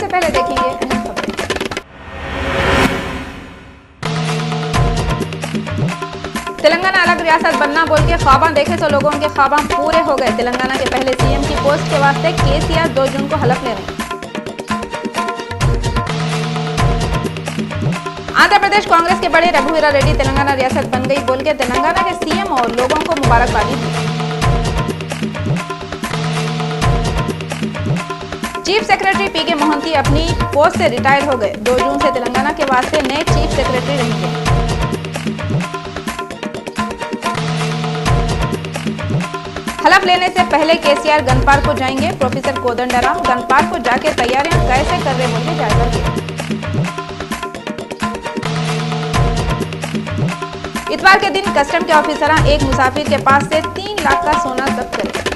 पहले देखेंगे अहम खबरें। तेलंगाना अलग रियासत बनना बोल के ख्वाबां देखे तो लोगों के ख्वाबां पूरे हो गए। तेलंगाना के पहले सीएम की पोस्ट के वास्ते केसीआर 2 जून को हलफ ले रहे हैं। आंध्र प्रदेश कांग्रेस के बड़े रघुवीरा रेड्डी तेलंगाना रियासत बन गई बोल के तेलंगाना के सीएम और लोगों को मुबारकबादी दी। चीफ सेक्रेटरी पीके मोहंती अपनी पोस्ट से रिटायर हो गए। 2 जून से तेलंगाना के वास्ते नए चीफ सेक्रेटरी रहेंगे। हलफ लेने से पहले केसीआर गन पार्क को जाएंगे। प्रोफेसर कोदंडराम गन पार्क को जाके तैयारियां कैसे कर रहे बोल के जायजा लिया। इतवार के दिन कस्टम के ऑफिसर एक मुसाफिर के पास से 3 लाख का सोना जब्त करे।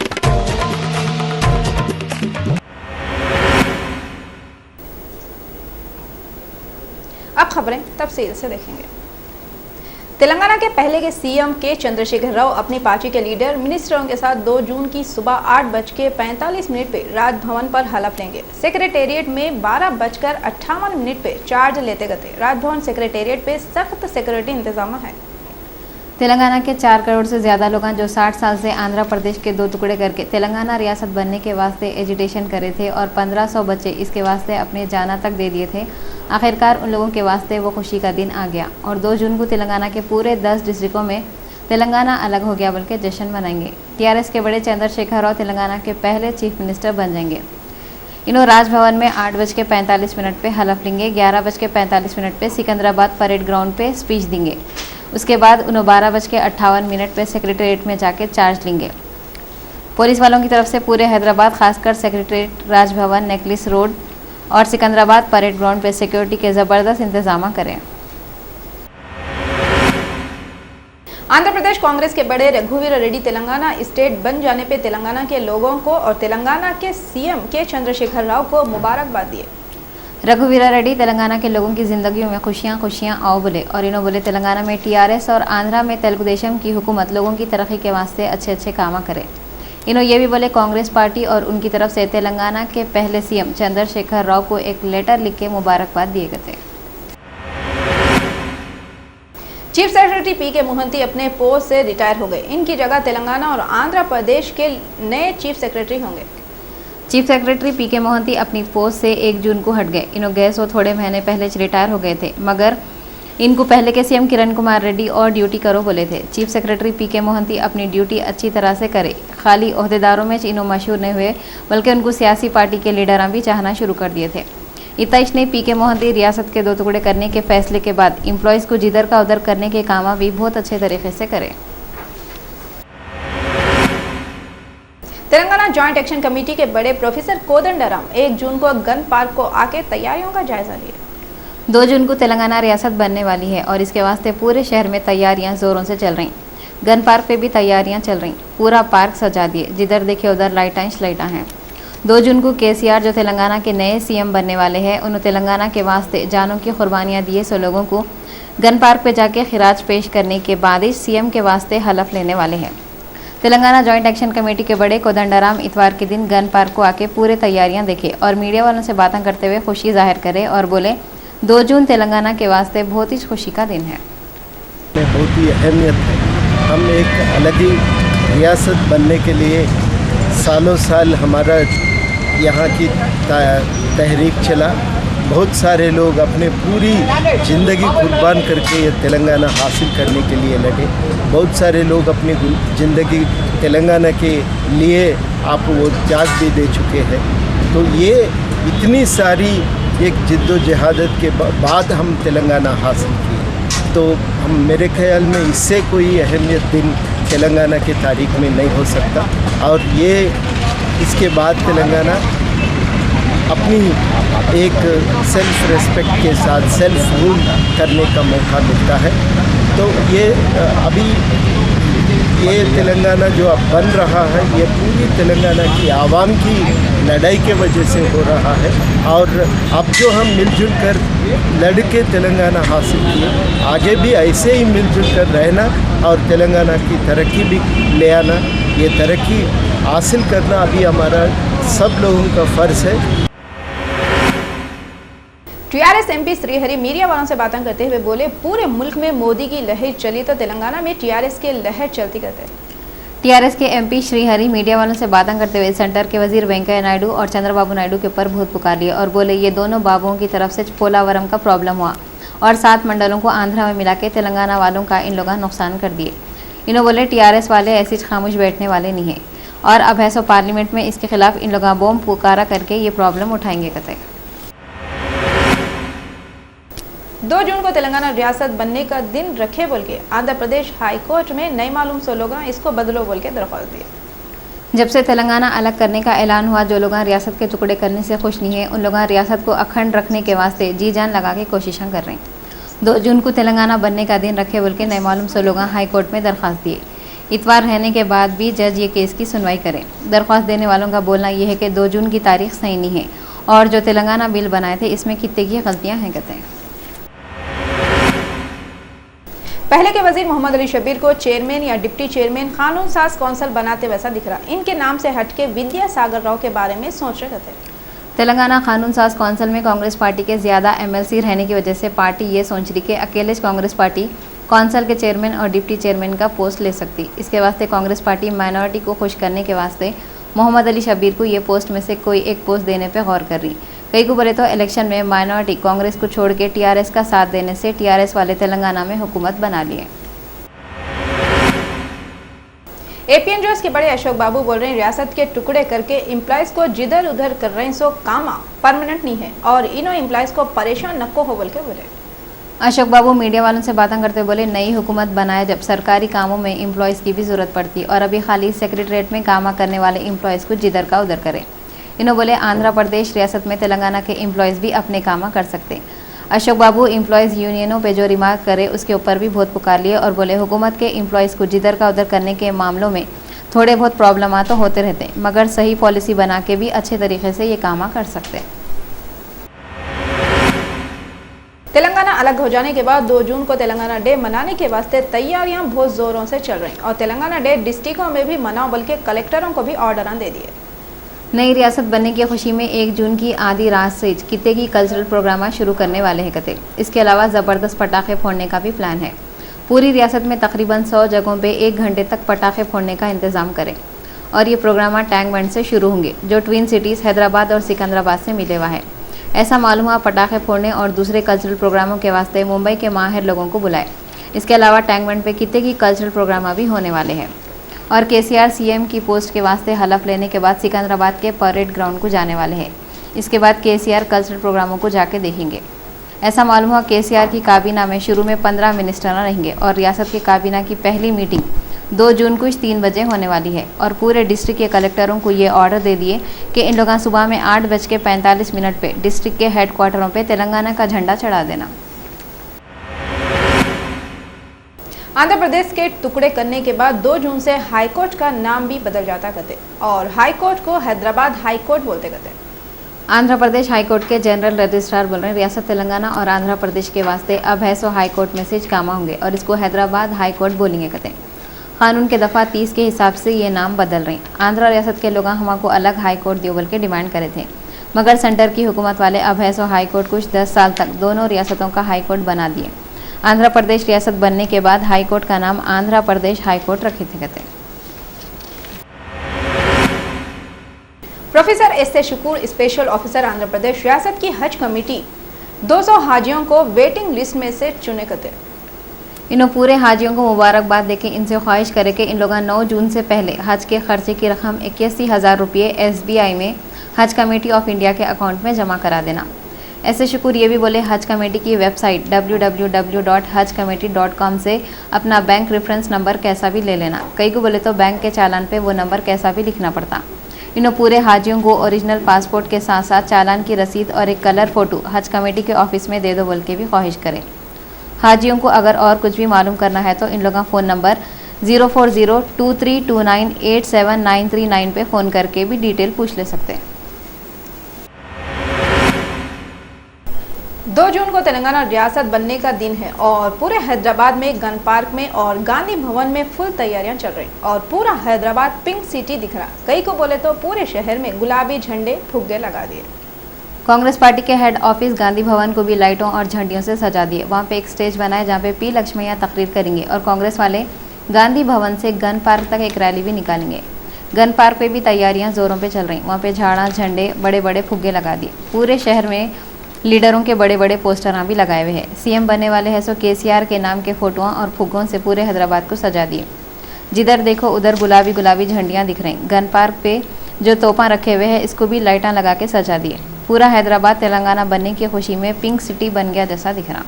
अब खबरें तफसील से देखेंगे। तेलंगाना के पहले के सीएम के चंद्रशेखर राव अपनी पार्टी के लीडर मिनिस्टरों के साथ 2 जून की सुबह 8:45 पे राजभवन पर हलफ लेंगे। सेक्रेटेरिएट में 12:58 पे चार्ज लेते गए। राजभवन सेक्रेटेरिएट पे सख्त सिक्योरिटी इंतजाम है। तेलंगाना के 4 करोड़ से ज़्यादा लोग जो 60 साल से आंध्र प्रदेश के 2 टुकड़े करके तेलंगाना रियासत बनने के वास्ते एजिटेशन करे थे और 1500 बच्चे इसके वास्ते अपने जाना तक दे दिए थे। आखिरकार उन लोगों के वास्ते वो खुशी का दिन आ गया और 2 जून को तेलंगाना के पूरे 10 डिस्ट्रिक्टों में तेलंगाना अलग हो गया बल्कि जश्न मनाएंगे। टीआरएस के बड़े चंद्रशेखर राव तेलंगाना के पहले चीफ मिनिस्टर बन जाएंगे। इन्हों राजभवन में 8:45 पे हलफ लेंगे। 11:45 पे सिकंदराबाद परेड ग्राउंड पे स्पीच देंगे। उसके बाद उन्होंने 12:58 पे सेक्रेटेरिएट में जाके चार्ज लेंगे। पुलिस वालों की तरफ से पूरे हैदराबाद खासकर सेक्रेटेरिएट, राजभवन, नेकलेस रोड और सिकंदराबाद परेड ग्राउंड पे सिक्योरिटी के ज़बरदस्त इंतजाम करें। आंध्र प्रदेश कांग्रेस के बड़े रघुवीरा रेड्डी तेलंगाना स्टेट बन जाने पे तेलंगाना के लोगों को और तेलंगाना के सीएम के चंद्रशेखर राव को मुबारकबाद दिए। रघुवीरा रेड्डी तेलंगाना के लोगों की ज़िंदगी में खुशियाँ खुशियाँ आओ बोले और इन्होंने बोले तेलंगाना में टीआरएस और आंध्रा में तेलुगु देशम की हुकूमत लोगों की तरक्की के वास्ते अच्छे अच्छे काम करे। इन्होंने ये भी बोले कांग्रेस पार्टी और उनकी तरफ से तेलंगाना के पहले सीएम चंद्रशेखर राव को एक लेटर लिख के मुबारकबाद दिए गए थे। चीफ सेक्रेटरी पीके मोहंती अपने पोस्ट से रिटायर हो गए। इनकी जगह तेलंगाना और आंध्र प्रदेश के नए चीफ सेक्रेटरी होंगे। चीफ सेक्रेटरी पीके मोहंती अपनी पोस्ट से 1 जून को हट गए। इन्होंने गए सो थोड़े महीने पहले रिटायर हो गए थे, मगर इनको पहले के सीएम किरण कुमार रेड्डी और ड्यूटी करो बोले थे। चीफ सेक्रेटरी पीके मोहंती अपनी ड्यूटी अच्छी तरह से करे। खाली ओहदेदारों में इन्हों मशहूर नहीं हुए बल्कि उनको सियासी पार्टी के लीडर भी चाहना शुरू कर दिए थे। इतना ही नहीं, पीके मोहंती रियासत के 2 टुकड़े करने के फैसले के बाद एम्प्लॉयज़ को जिधर का उधर करने के काम भी बहुत अच्छे तरीके से करे। तेलंगाना जॉइंट एक्शन कमेटी के बड़े प्रोफेसर कोदंडराम 1 जून को गन पार्क को आके तैयारियों का जायजा लिया। 2 जून को तेलंगाना रियासत बनने वाली है और इसके वास्ते पूरे शहर में तैयारियां जोरों से चल रही। गन पार्क पे भी तैयारियां चल रही। पूरा पार्क सजा दिए, जिधर देखे उधर लाइटां हैं। 2 जून को केसीआर जो तेलंगाना के नए सीएम बनने वाले हैं, उन्होंने तेलंगाना के वास्ते जानों की कुर्बानियाँ दिए सो लोगों को गन पार्क पे जाके खिराज पेश करने के बाद ही सीएम के वास्ते हलफ लेने वाले हैं। तेलंगाना जॉइंट एक्शन कमेटी के बड़े कोदंडराम इतवार के दिन गन पार्क को आके पूरे तैयारियां देखे और मीडिया वालों से बातें करते हुए खुशी जाहिर करे और बोले 2 जून तेलंगाना के वास्ते बहुत ही खुशी का दिन है। बहुत ही अहमियत है। हम एक अलग ही रियासत बनने के लिए सालों साल हमारा यहाँ की तहरीक चला। बहुत सारे लोग अपने पूरी ज़िंदगी कुर्बान करके ये तेलंगाना हासिल करने के लिए लगे। बहुत सारे लोग अपनी ज़िंदगी तेलंगाना के लिए आप वो जान भी दे चुके हैं। तो ये इतनी सारी एक जिद्दोजहद के बाद हम तेलंगाना हासिल किए, तो हम मेरे ख्याल में इससे कोई अहमियत दिन तेलंगाना की तारीख में नहीं हो सकता। और ये इसके बाद तेलंगाना अपनी एक सेल्फ रेस्पेक्ट के साथ सेल्फ रूल करने का मौका मिलता है। तो ये अभी ये तेलंगाना जो अब बन रहा है, ये पूरी तेलंगाना की आवाम की लड़ाई के वजह से हो रहा है। और अब जो हम मिलजुल कर लड़के तेलंगाना हासिल किए, आगे भी ऐसे ही मिलजुल कर रहना और तेलंगाना की तरक्की भी ले आना, ये तरक्की हासिल करना अभी हमारा सब लोगों का फ़र्ज़ है। टीआरएस एमपी श्रीहरि मीडिया वालों से बातें करते हुए बोले, पूरे मुल्क में मोदी की लहर चली तो तेलंगाना में टीआरएस की लहर चलती कहते। टीआरएस के एमपी श्रीहरि मीडिया वालों से बातें करते हुए सेंटर के वजीर वेंकैया नायडू और चंद्रबाबू नायडू के ऊपर बहुत पुकार लिए और बोले ये दोनों बाबुओं की तरफ से पोलावरम का प्रॉब्लम हुआ और 7 मंडलों को आंध्रा में मिला के तेलंगाना वालों का इन लोगों नुकसान कर दिए। इन्होंने बोले टीआरएस वाले ऐसी खामोश बैठने वाले नहीं है और अब है सो पार्लियामेंट में इसके खिलाफ इन लोगों बम पुकारा करके ये प्रॉब्लम उठाएंगे कहते। 2 जून को तेलंगाना रियासत बनने का दिन रखे बोल के आंध्र प्रदेश हाई कोर्ट में नई मालूम से लोग इसको बदलो बोल के दरख्वास्त दिए। जब से तेलंगाना अलग करने का ऐलान हुआ, जो लोग रियासत के टुकड़े करने से खुश नहीं है, उन लोग रियासत को अखंड रखने के वास्ते जी जान लगा के कोशिशें कर रहे हैं। 2 जून को तेलंगाना बनने का दिन रखे बोल के नए मालूम से लोग हाई कोर्ट में दरख्वास्त दिए। इतवार रहने के बाद भी जज ये केस की सुनवाई करें। दरख्वास्त देने वालों का बोलना यह है कि 2 जून की तारीख सही नहीं है और जो तेलंगाना बिल बनाए थे इसमें कितने की गलतियाँ हैं कहते हैं। पहले के वजीर मोहम्मद अली शब्बीर को चेयरमैन या डिप्टी चेयरमैन कानून साज कौंसिल बनाते वैसा दिख रहा। इनके नाम से हटके विद्यासागर राव के बारे में सोच रहे थे। तेलंगाना कानून साज कौंसिल में कांग्रेस पार्टी के ज़्यादा एमएलसी रहने की वजह से पार्टी ये सोच रही कि अकेले कांग्रेस पार्टी कौंसिल के चेयरमैन और डिप्टी चेयरमैन का पोस्ट ले सकती। इसके वास्ते कांग्रेस पार्टी माइनॉरिटी को खुश करने के वास्ते मोहम्मद अली शब्बीर को ये पोस्ट में से कोई एक पोस्ट देने पर गौर कर रही। कई को बोले तो इलेक्शन में माइनॉरिटी कांग्रेस को छोड़ के टीआरएस का साथ देने से टीआरएस वाले तेलंगाना में हुकूमत बना लिए। एपीएनजोस के बड़े अशोक बाबू बोल रहे हैं, रियासत के टुकड़े करके एम्प्लॉयज को जिधर उधर कर रहे हैं, सो कामा परमानेंट नहीं है और इन्हों एम्प्लॉयज को परेशान नको हो बोल के बोले। अशोक बाबू मीडिया वालों से बातें करते हुए बोले, नई हुकूमत बनाए जब सरकारी कामों में एम्प्लॉयज की भी जरूरत पड़ती और अभी खाली सेक्रेटरीट में कामा करने वाले एम्प्लॉयज को जिधर का उधर करें। इन्होंने बोले आंध्र प्रदेश रियासत में तेलंगाना के एम्प्लॉयज़ भी अपने कामा कर सकते। अशोक बाबू एम्प्लॉयज़ यूनियनों पे जो रिमार्क करे उसके ऊपर भी बहुत पुकार लिए और बोले हुकूमत के एम्प्लॉयज़ को जिधर का उधर करने के मामलों में थोड़े बहुत प्रॉब्लम तो होते रहते, मगर सही पॉलिसी बना के भी अच्छे तरीके से ये कामा कर सकते। तेलंगाना अलग हो जाने के बाद 2 जून को तेलंगाना डे मनाने के वास्ते तैयारियां बहुत जोरों से चल रही और तेलंगाना डे डिस्ट्रिक्टों में भी मनाओ बल्कि कलेक्टरों को भी ऑर्डर दे दिए। नई रियासत बनने की खुशी में 1 जून की आधी रात से किते की कल्चरल प्रोग्राम शुरू करने वाले हैं कते। इसके अलावा ज़बरदस्त पटाखे फोड़ने का भी प्लान है। पूरी रियासत में तकरीबन 100 जगहों पे 1 घंटे तक पटाखे फोड़ने का इंतज़ाम करें और ये प्रोग्राम टैंक बंड से शुरू होंगे जो ट्विन सिटीज़ हैदराबाद और सिकंदराबाद से मिले हुआ है। ऐसा मालूम हुआ पटाखे फोड़ने और दूसरे कल्चरल प्रोग्रामों के वास्ते मुंबई के माहिर लोगों को बुलाए। इसके अलावा टैंक बंड पे किते की कल्चरल प्रोग्राम भी होने वाले हैं और केसीआर सीएम की पोस्ट के वास्ते हलफ लेने के बाद सिकंदराबाद के परेड ग्राउंड को जाने वाले हैं। इसके बाद केसीआर कल्चरल प्रोग्रामों को जाके देखेंगे। ऐसा मालूम हुआ केसीआर की काबीना में शुरू में 15 मिनिस्टर रहेंगे और रियासत की काबीना की पहली मीटिंग 2 जून को 3 बजे होने वाली है और पूरे डिस्ट्रिक्ट के कलेक्टरों को ये ऑर्डर दे दिए कि इन लोगों सुबह में 8:45 पे डिस्ट्रिक्ट के हेडक्वार्टरों पे तेलंगाना का झंडा चढ़ा देना। आंध्र प्रदेश के टुकड़े करने के बाद 2 जून से हाईकोर्ट का नाम भी बदल जाता कहते और हाईकोर्ट को हैदराबाद हाईकोर्ट बोलते कहते। आंध्र प्रदेश हाईकोर्ट के जनरल रजिस्ट्रार बोल रहे हैं, रियासत तेलंगाना और आंध्र प्रदेश के वास्ते अब है सो हाईकोर्ट में से कामा होंगे और इसको हैदराबाद हाईकोर्ट बोलेंगे कहते हैं। कानून के दफ़ा 30 के हिसाब से ये नाम बदल रहे हैं। आंध्र रियासत के लोग हमको अलग हाईकोर्ट दियो बोल के डिमांड करे थे, मगर सेंटर की हुकूमत वाले अब है सो हाईकोर्ट कुछ 10 साल तक दोनों रियासतों का हाईकोर्ट बना दिए। आंध्र प्रदेश रियासत बनने के बाद हाईकोर्ट का नाम आंध्र प्रदेश हाईकोर्ट रखे थे कहते। प्रोफेसर एस ए शुक्र स्पेशल ऑफिसर आंध्र प्रदेश रियासत की हज कमेटी 200 हाजियों को वेटिंग लिस्ट में से चुने कहते। इन्हों पूरे हाजियों को मुबारकबाद देके इनसे ख्वाहिश करे कि इन लोगों 9 जून से पहले हज के खर्चे की रकम 81,000 रुपये SBI में हज कमेटी ऑफ इंडिया के अकाउंट में जमा करा देना। ऐसे शुक्र ये भी बोले हज कमेटी की वेबसाइट www.hajcommittee.com से अपना बैंक रेफरेंस नंबर कैसा भी ले लेना। कई को बोले तो बैंक के चालान पे वो नंबर कैसा भी लिखना पड़ता। इन्हों पूरे हाजियों को ओरिजिनल पासपोर्ट के साथ साथ चालान की रसीद और एक कलर फोटो हज कमेटी के ऑफिस में दे दो बोल के भी ख्वाहिश करें। हाजियों को अगर और कुछ भी मालूम करना है तो इन लोगों का फ़ोन नंबर 0402329879939 पे फ़ोन करके भी डिटेल पूछ ले सकते हैं। 2 जून को तेलंगाना रियासत बनने का दिन है और पूरे हैदराबाद में गन पार्क में और गांधी भवन में फुल तैयारियां चल रही और पूरा हैदराबाद पिंक सिटी दिख रहा। कई को बोले तो पूरे शहर में गुलाबी झंडे फुग्गे लगा दिए। कांग्रेस पार्टी के हेड ऑफिस गांधी भवन को भी लाइटों और झंडियों से सजा दिए। वहां पे एक स्टेज बनाए जहां पे पी लक्ष्मैया तकरीर करेंगे और कांग्रेस वाले गांधी भवन से गन पार्क तक एक रैली भी निकालेंगे। गन पार्क पे भी तैयारियां जोरों पे चल रही। वहाँ पे झाड़ा, झंडे, बड़े बड़े फुग्गे लगा दिए। पूरे शहर में लीडरों के बड़े बड़े पोस्टर भी लगाए हुए हैं। सीएम बनने वाले हैं सो केसीआर के नाम के फोटोआं और फुग्गों से पूरे हैदराबाद को सजा दिए। जिधर देखो उधर गुलाबी गुलाबी झंडियां दिख रही। गन पार्क पे जो तोपा रखे हुए हैं इसको भी लाइटां लगा के सजा दिए। पूरा हैदराबाद तेलंगाना बनने की खुशी में पिंक सिटी बन गया जैसा दिख रहा।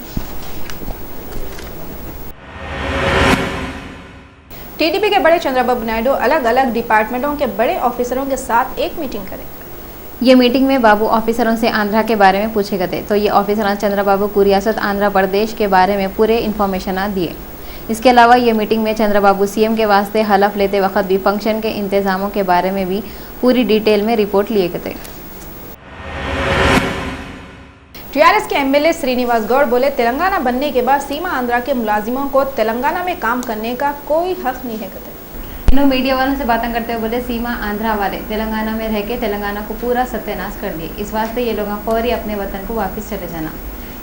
टीडीपी के बड़े चंद्रबाबू नायडू अलग अलग डिपार्टमेंटों के बड़े ऑफिसरों के साथ एक मीटिंग करें। ये मीटिंग में बाबू ऑफिसरों से आंध्रा के बारे में पूछे गए थे, तो ये ऑफिसर चंद्रबाबू को रियासत आंध्र प्रदेश के बारे में पूरे इन्फॉर्मेशन दिए। इसके अलावा ये मीटिंग में चंद्रबाबू सीएम के वास्ते हलफ लेते वक्त भी फंक्शन के इंतजामों के बारे में भी पूरी डिटेल में रिपोर्ट लिए गए थे। टीआरएस के एमएलए श्रीनिवास गौड़ बोले, तेलंगाना बनने के बाद सीमा आंध्रा के मुलाजिमों को तेलंगाना में काम करने का कोई हक नहीं है। इन्होंने मीडिया वालों से बातें करते हुए बोले, सीमा आंध्रा वाले तेलंगाना में रह के तेलंगाना को पूरा सत्यानाश कर दिए। इस वास्ते ये लोग फौरी अपने वतन को वापस चले जाना।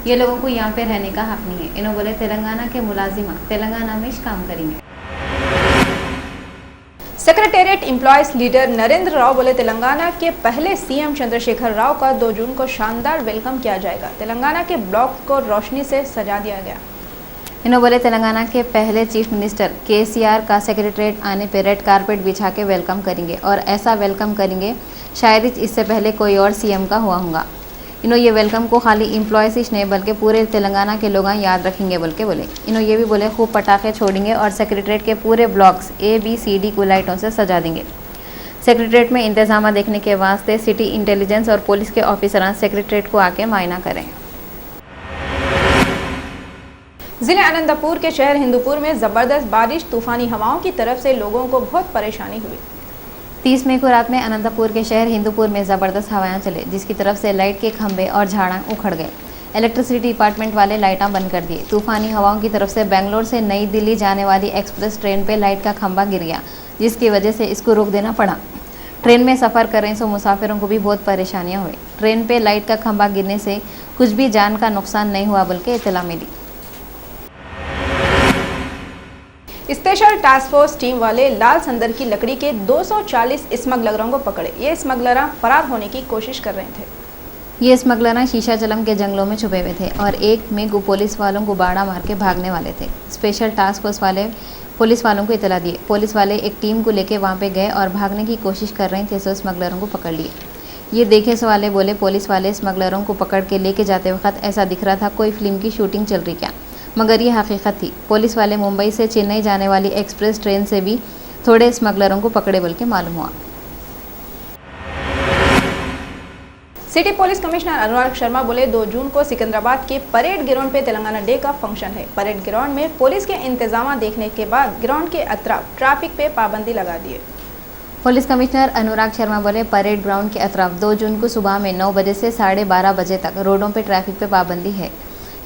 ये लोगों को यहाँ पे रहने का हक नहीं है। इन्होंने बोले तेलंगाना के मुलाजिमा तेलंगाना में काम करेंगे। Secretariat employees leader Narendra Rao बोले, तेलंगाना के पहले सीएम चंद्रशेखर राव का 2 जून को शानदार वेलकम किया जाएगा। तेलंगाना के ब्लॉक को रोशनी से सजा दिया गया। इन्होंने बोले तेलंगाना के पहले चीफ मिनिस्टर केसीआर का सेक्रेटरीट आने पर रेड कारपेट बिछा के वेलकम करेंगे और ऐसा वेलकम करेंगे शायद इससे पहले कोई और सीएम का हुआ होगा। इन्होंने ये वेलकम को खाली एम्प्लॉयज ही नहीं बल्कि पूरे तेलंगाना के लोग याद रखेंगे बोल के बोले। इन्होंने ये भी बोले खूब पटाखे छोड़ेंगे और सेक्रेटरीट के पूरे ब्लॉक्स ABCD को लाइटों से सजा देंगे। सेक्रेटरीट में इंतजाम देखने के वास्ते सिटी इंटेलिजेंस और पुलिस के ऑफिसर सेक्रेटरीट को आके मुआयना करें। जिले अनंतपुर के शहर हिंदूपुर में जबरदस्त बारिश तूफानी हवाओं की तरफ से लोगों को बहुत परेशानी हुई। 30 मई को रात में अनंतपुर के शहर हिंदूपुर में जबरदस्त हवाएं चले, जिसकी तरफ से लाइट के खंभे और झाड़ा उखड़ गए। इलेक्ट्रिसिटी डिपार्टमेंट वाले लाइटां बंद कर दिए। तूफानी हवाओं की तरफ से बेंगलोर से नई दिल्ली जाने वाली एक्सप्रेस ट्रेन पे लाइट का खंभा गिर गया, जिसकी वजह से इसको रोक देना पड़ा। ट्रेन में सफ़र कर रहे सो मुसाफिरों को भी बहुत परेशानियाँ हुई। ट्रेन पे लाइट का खंभा गिरने से कुछ भी जान का नुकसान नहीं हुआ बोल के इत्तला मिली। स्पेशल टास्क फोर्स टीम वाले लाल संदर की लकड़ी के 240 स्मगलरों को पकड़े। ये स्मगलर फरार होने की कोशिश कर रहे थे। ये स्मगलर शीशा चलम के जंगलों में छुपे हुए थे और एक में पुलिस वालों को बाड़ा मार के भागने वाले थे। स्पेशल टास्क फोर्स वाले पुलिस वालों को इतला दिए। पुलिस वाले एक टीम को लेके वहाँ पे गए और भागने की कोशिश कर रहे थे सो स्मगलरों को पकड़ लिए। ये देखे सो वाले बोले, पुलिस वाले स्मगलरों को पकड़ के लेके जाते वक्त ऐसा दिख रहा था कोई फिल्म की शूटिंग चल रही क्या, मगर ये हकीकत थी। पुलिस वाले मुंबई से चेन्नई जाने वाली एक्सप्रेस ट्रेन से भी थोड़े स्मगलरों को पकड़े बोल के मालूम हुआ। City police commissioner Anurag Sharma बोले, 2 जून को सिकंदराबाद के परेड ग्राउंड पे तेलंगाना डे का फंक्शन है। परेड ग्राउंड में पुलिस के इंतजाम देखने के बाद ग्राउंड के अतराफ ट्रैफिक पे पाबंदी लगा दी है। पुलिस कमिश्नर अनुराग शर्मा बोले, परेड ग्राउंड के अतराफ 2 जून को सुबह में 9 बजे से 12:30 बजे तक रोडों पे ट्रैफिक पे पाबंदी है।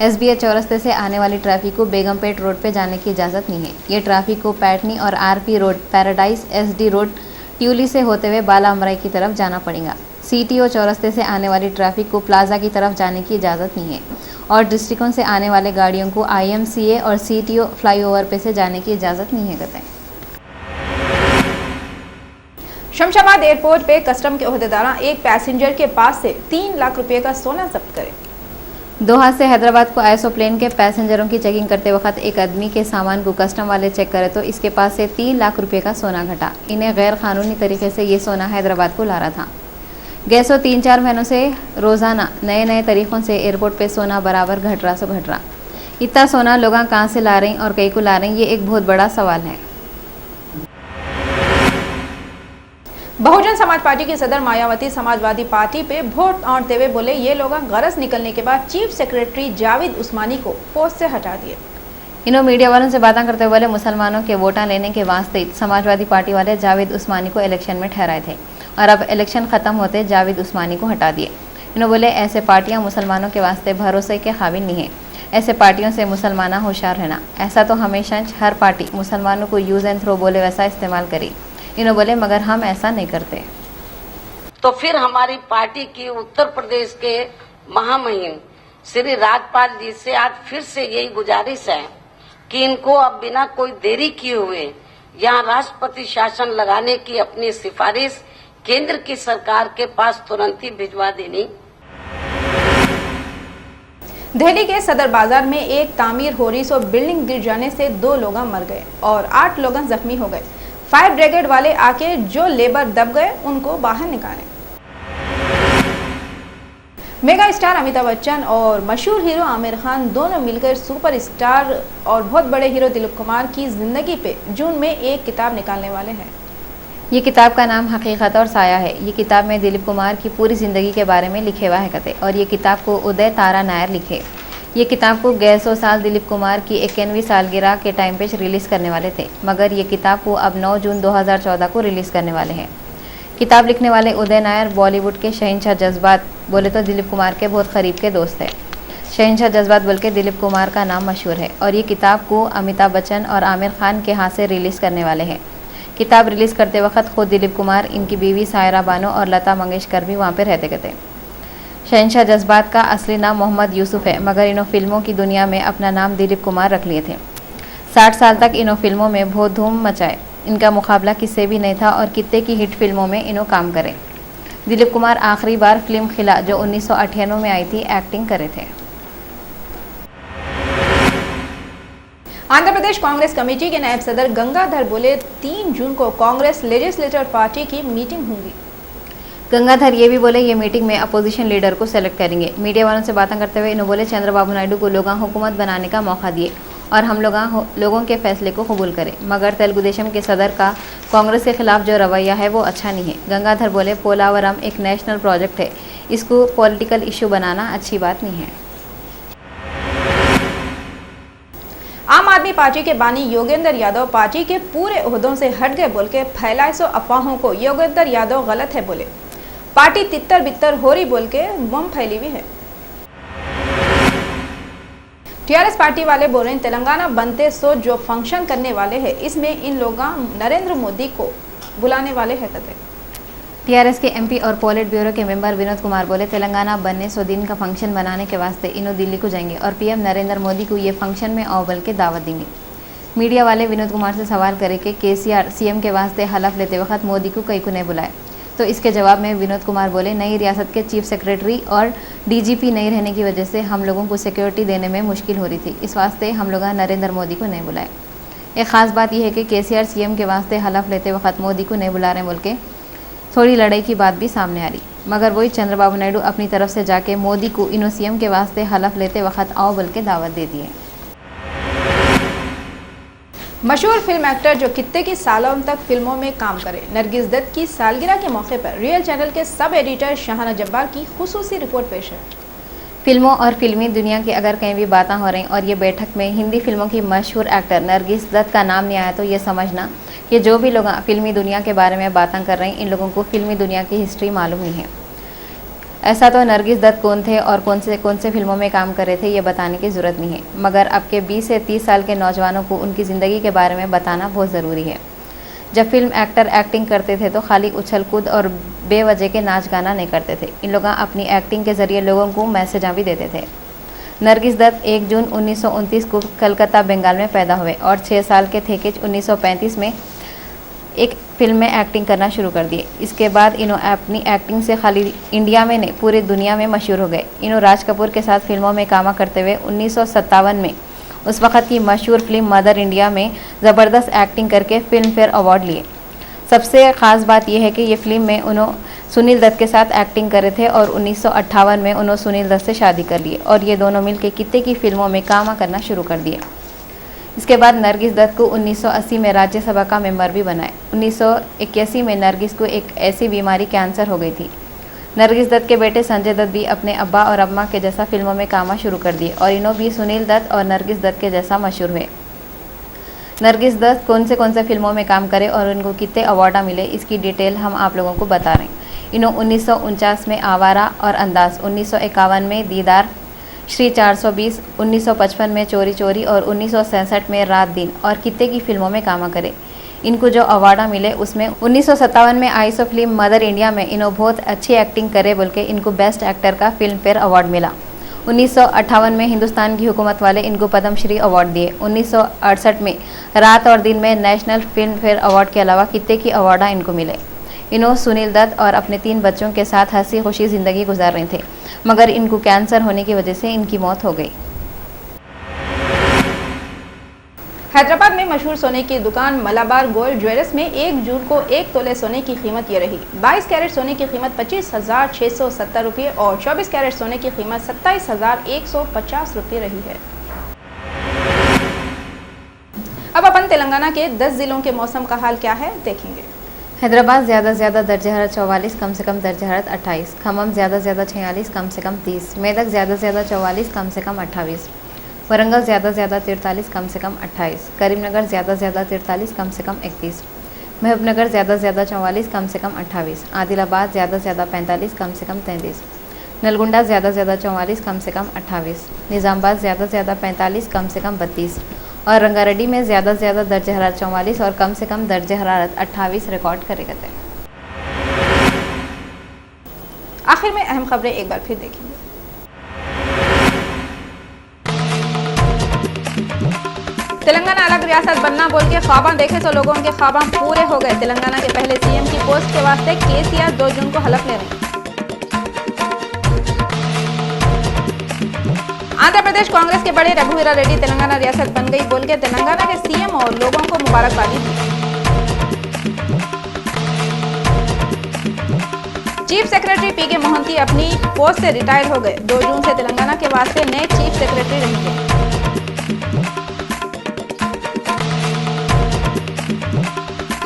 SBA चौरस्ते से आने वाली ट्रैफिक को बेगमपेट रोड पे जाने की इजाज़त नहीं है। ये ट्रैफिक को पैटनी और RP road, paradise, SD road, truly से होते हुए बाला अमराई की तरफ जाना पड़ेगा। CTO चौरस्ते से आने वाली ट्रैफिक को प्लाजा की तरफ जाने की इजाज़त नहीं है और डिस्ट्रिक्टों से आने वाले गाड़ियों को IMCA और CTO फ्लाईओवर पे से जाने की इजाज़त नहीं है। कहते हैं शमशाबाद एयरपोर्ट पे कस्टम के ओहदेदार एक पैसेंजर के पास से 3 लाख रुपए का सोना जब्त करे। दोहा से हैदराबाद को आईएसओ प्लेन के पैसेंजरों की चेकिंग करते वक्त एक आदमी के सामान को कस्टम वाले चेक करे तो इसके पास से 3 लाख रुपए का सोना घटा। इन्हें गैर कानूनी तरीके से ये सोना हैदराबाद को ला रहा था। गैसों 3-4 महीनों से रोज़ाना नए तरीक़ों से एयरपोर्ट पे सोना बराबर घट रहा। इतना सोना लोग कहाँ से ला रही और कहीं को ला रही, ये एक बहुत बड़ा सवाल है। बहुजन समाज पार्टी की सदर मायावती समाजवादी पार्टी पे वोट आंटते हुए बोले, ये लोग गरज निकलने के बाद चीफ सेक्रेटरी जावेद उस्मानी को पोस्ट से हटा दिए। इन्होंने मीडिया वालों से बातें करते हुए बोले, मुसलमानों के वोटा लेने के वास्ते समाजवादी पार्टी वाले जावेद उस्मानी को इलेक्शन में ठहराए थे और अब इलेक्शन खत्म होते जावेद उस्मानी को हटा दिए। इन्होंने बोले, ऐसे पार्टियां मुसलमानों के वास्ते भरोसे के काबिल नहीं है। ऐसे पार्टियों से मुसलमाना होशियार रहना। ऐसा तो हमेशा हर पार्टी मुसलमानों को यूज़ एंड थ्रो बोले वैसा इस्तेमाल करी। इन्होंने बोले, मगर हम ऐसा नहीं करते। तो फिर हमारी पार्टी की उत्तर प्रदेश के महामहिम श्री राज्यपाल जी से आज फिर से यही गुजारिश है कि इनको अब बिना कोई देरी किए हुए यहाँ राष्ट्रपति शासन लगाने की अपनी सिफारिश केंद्र की सरकार के पास तुरंत ही भिजवा देनी। दिल्ली के सदर बाजार में एक तामीर हो रही सो बिल्डिंग गिर जाने से 2 लोग मर गए और 8 लोग जख्मी हो गए। फायर ब्रिगेड वाले आके जो लेबर दब गए उनको बाहर निकाले। मेगा स्टार अमिताभ बच्चन और मशहूर हीरो आमिर खान दोनों मिलकर सुपर स्टार और बहुत बड़े हीरो दिलीप कुमार की जिंदगी पे जून में एक किताब निकालने वाले हैं। ये किताब का नाम हकीकत और साया है। ये किताब में दिलीप कुमार की पूरी ज़िंदगी के बारे में लिखे हुआ है कते और ये किताब को उदय तारा नायर लिखे। ये किताब को 150 साल दिलीप कुमार की 91वीं सालगिरह के टाइम पे रिलीज़ करने वाले थे, मगर ये किताब को अब 9 जून 2014 को रिलीज़ करने वाले हैं। किताब लिखने वाले उदय नायर बॉलीवुड के शहंशाह जज्बात बोले तो दिलीप कुमार के बहुत करीब के दोस्त हैं। शहंशाह जज्बात बोल के दिलीप कुमार का नाम मशहूर है और ये किताब को अमिताभ बच्चन और आमिर खान के हाथ से रिलीज़ करने वाले हैं। किताब रिलीज़ करते वक्त खुद दिलीप कुमार, इनकी बीवी सायरा बानो और लता मंगेशकर भी वहाँ पर रहते थे। शहंशाह जज्बात का असली नाम मोहम्मद यूसुफ है, मगर इन्हों फिल्मों की दुनिया में अपना नाम दिलीप कुमार रख लिए थे। 60 साल तक इन्हों फिल्मों में बहुत धूम मचाए। इनका मुकाबला किससे भी नहीं था और कितने की हिट फिल्मों में इन्हों काम करे। दिलीप कुमार आखिरी बार फिल्म खिला जो 1998 में आई थी एक्टिंग करे थे। आंध्र प्रदेश कांग्रेस कमेटी के नायब सदर गंगाधर बोले 3 जून को कांग्रेस लेजिस्लेटर पार्टी की मीटिंग होगी। गंगाधर ये भी बोले ये मीटिंग में अपोजिशन लीडर को सेलेक्ट करेंगे। मीडिया वालों से बातें करते हुए इन्होंने बोले चंद्रबाबू नायडू को लोग हुकूमत बनाने का मौका दिए और हम लोगों के फैसले को कबूल करें, मगर तेलुगु देशम के सदर का कांग्रेस के खिलाफ जो रवैया है वो अच्छा नहीं है। गंगाधर बोले पोलावरम एक नेशनल प्रोजेक्ट है, इसको पॉलिटिकल इशू बनाना अच्छी बात नहीं है। आम आदमी पार्टी के बानी योगेंद्र यादव पार्टी के पूरे ओहदों से हट गए बोल के फैलाए सो अफवाहों को योगेंद्र यादव गलत है बोले। पार्टी तितर बितर हो रही बोल के बम फैली हुई है। टीआरएस पार्टी वाले बोल रहे हैं तेलंगाना बनते सो जो फंक्शन करने वाले हैं इसमें इन लोग नरेंद्र मोदी को बुलाने वाले हैं कहते। टीआरएस के एमपी और पॉलिट ब्यूरो के मेंबर विनोद कुमार बोले तेलंगाना बनने 100 दिन का फंक्शन बनाने के वास्ते इन्हों दिल्ली को जाएंगे और पीएम नरेंद्र मोदी को ये फंक्शन में आओ बल के दावत देंगे। मीडिया वाले विनोद कुमार से सवाल करे कि केसीआर सीएम के वास्ते हलफ लेते वक्त मोदी को कई को नहीं बुलाए, तो इसके जवाब में विनोद कुमार बोले नई रियासत के चीफ सेक्रेटरी और डीजीपी नहीं रहने की वजह से हम लोगों को सिक्योरिटी देने में मुश्किल हो रही थी, इस वास्ते हम लोग नरेंद्र मोदी को नहीं बुलाए। एक ख़ास बात यह है कि केसीआर सीएम के वास्ते हलफ लेते वक्त मोदी को नहीं बुला रहे बोल के थोड़ी लड़ाई की बात भी सामने आ रही, मगर वही चंद्रबाबू नायडू अपनी तरफ से जाके मोदी को इन्हों सीएम के वास्ते हलफ लेते वक्त आओ बोल के दावत दे दिए। मशहूर फिल्म एक्टर जो कितने की सालों तक फिल्मों में काम करे, नरगिस दत्त की सालगिरह के मौके पर रियल चैनल के सब एडिटर शाहाना जब्बार की खुसूसी रिपोर्ट पेश है। फिल्मों और फिल्मी दुनिया की अगर कहीं भी बातें हो रही और ये बैठक में हिंदी फिल्मों की मशहूर एक्टर नरगिस दत्त का नाम नहीं आया तो ये समझना कि जो भी लोग फिल्मी दुनिया के बारे में बातें कर रहे हैं इन लोगों को फिल्मी दुनिया की हिस्ट्री मालूम नहीं है। ऐसा तो नरगिस दत्त कौन थे और कौन से फिल्मों में काम कर रहे थे ये बताने की ज़रूरत नहीं है, मगर अब के 20 से 30 साल के नौजवानों को उनकी ज़िंदगी के बारे में बताना बहुत ज़रूरी है। जब फिल्म एक्टर एक्टिंग करते थे तो खाली उछल कूद और बेवजह के नाच गाना नहीं करते थे, इन लोग अपनी एक्टिंग के ज़रिए लोगों को मैसेजां भी देते थे। नरगिस दत्त 1 जून 1929 को कलकत्ता बंगाल में पैदा हुए और 6 साल के थे कि 1935 में एक फिल्म में एक्टिंग करना शुरू कर दिए। इसके बाद इन्होंने अपनी एक्टिंग से खाली इंडिया में नहीं पूरी दुनिया में मशहूर हो गए। इन्होंने राज कपूर के साथ फिल्मों में काम करते हुए 1957 में उस वक़्त की मशहूर फिल्म मदर इंडिया में ज़बरदस्त एक्टिंग करके फिल्म फेयर अवार्ड लिए। सबसे ख़ास बात यह है कि ये फिल्म में उन्होंने सुनील दत्त के साथ एक्टिंग करे थे और 1958 में उन्होंने सुनील दत्त से शादी कर लिए और ये दोनों मिलकर कितने की फिल्मों में काम करना शुरू कर दिए। इसके बाद नरगिस दत्त को 1980 में राज्यसभा का मेंबर भी बनाए। 1981 में नरगिस को एक ऐसी बीमारी कैंसर हो गई थी। नरगिस दत्त के बेटे संजय दत्त भी अपने अब्बा और अम्मा के जैसा फिल्मों में काम शुरू कर दिए और इन्हों भी सुनील दत्त और नरगिस दत्त के जैसा मशहूर हुए। नरगिस दत्त कौन से फिल्मों में काम करे और उनको कितने अवार्ड मिले इसकी डिटेल हम आप लोगों को बता रहे हैं। इन्हों 1949 में आवारा और अंदाज, 1951 में दीदार, श्री 420, 1955 में चोरी चोरी और 1967 में रात दिन और कितने की फिल्मों में काम करे। इनको जो अवार्ड मिले उसमें 1957 में आई सो फिल्म मदर इंडिया में इन्हों बहुत अच्छी एक्टिंग करे बोल के इनको बेस्ट एक्टर का फिल्म फेयर अवार्ड मिला। 1958 में हिंदुस्तान की हुकूमत वाले इनको पद्मश्री अवार्ड दिए। 1968 में रात और दिन में नेशनल फिल्म फेयर अवार्ड के अलावा कितने की अवार्ड इनको मिले। इन्हों सुनील दत्त और अपने 3 बच्चों के साथ हंसी खुशी ज़िंदगी गुजार रहे थे, मगर इनको कैंसर होने की वजह से इनकी मौत हो गई। हैदराबाद में मशहूर सोने की दुकान मलाबार गोल्ड ज्वेलर्स में 1 जून को 1 तोले सोने की कीमत ये रही। 22 कैरेट सोने की कीमत 25,670 रुपये और 24 कैरेट सोने की कीमत 27,150 रुपये रही है। अब अपन तेलंगाना के 10 जिलों के मौसम का हाल क्या है देखेंगे। हैदराबाद ज़्यादा से ज़्यादा दर्ज हरारत 44, कम से कम दर्ज हरारत 28, खम्मम ज़्यादा से ज़्यादा 46, कम से कम 30, मेदक ज़्यादा से ज़्यादा 44, कम से कम 28, वरंगल ज़्यादा से ज़्यादा 43, कम से कम 28, करीमनगर ज़्यादा से ज़्यादा 43, कम से कम 31, महबूबनगर ज़्यादा से ज़्यादा 44, कम से कम 28, आदिलाबाद ज़्यादा से ज़्यादा 45, कम से कम 33, नलगुंडा ज़्यादा से ज़्यादा 44, कम से कम 28, निज़ामबाद ज़्यादा से ज़्यादा 45, कम से कम 32 और रंगारेड्डी में ज़्यादा से ज़्यादा दर्ज हरारत 44 और कम से कम दर्ज हरारत 28 रिकॉर्ड करे गए थे। आखिर में अहम खबरें एक बार फिर देखेंगे। तेलंगाना अलग रियासत बनना बोल के ख्वाबा देखे तो लोगों के ख्वाबा पूरे हो गए। तेलंगाना के पहले सीएम की पोस्ट के वास्ते केसीआर 2 जून को हलफ ले रहे हैं। आंध्र प्रदेश कांग्रेस के बड़े रघुवीरा रेड्डी तेलंगाना रियासत बन गई बोल के तेलंगाना के सीएम और लोगों को मुबारकबादी दी। चीफ सेक्रेटरी पीके मोहंती अपनी पोस्ट से रिटायर हो गए। 2 जून से तेलंगाना के वास्ते नए चीफ सेक्रेटरी रहेंगे।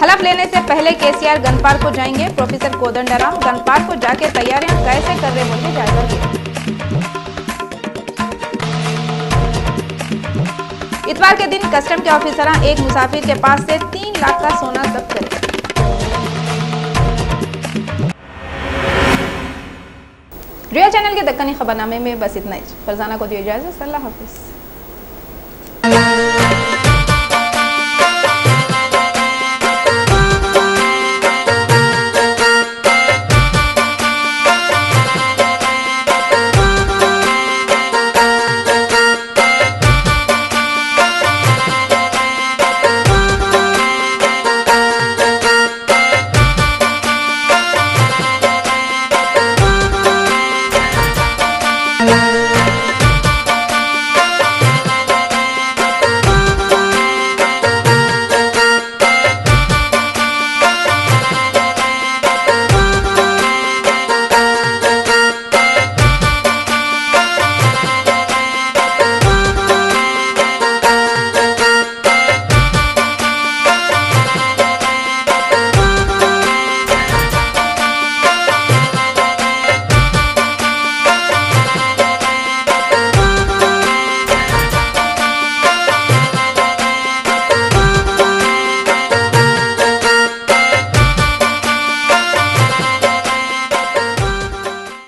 हलफ लेने से पहले केसीआर गन पार्क को जाएंगे। प्रोफेसर कोदंडराम गन पार्क को जाके तैयारियां कैसे कर रहे बोल के जायजा लिया। इतवार के दिन कस्टम के ऑफिसर एक मुसाफिर के पास से 3 लाख का सोना जब्त करे। रिया चैनल के दक्कनी खबरनामे में बस इतना ही। फरजाना को दिए इजाजत। अल्लाह हाफिज।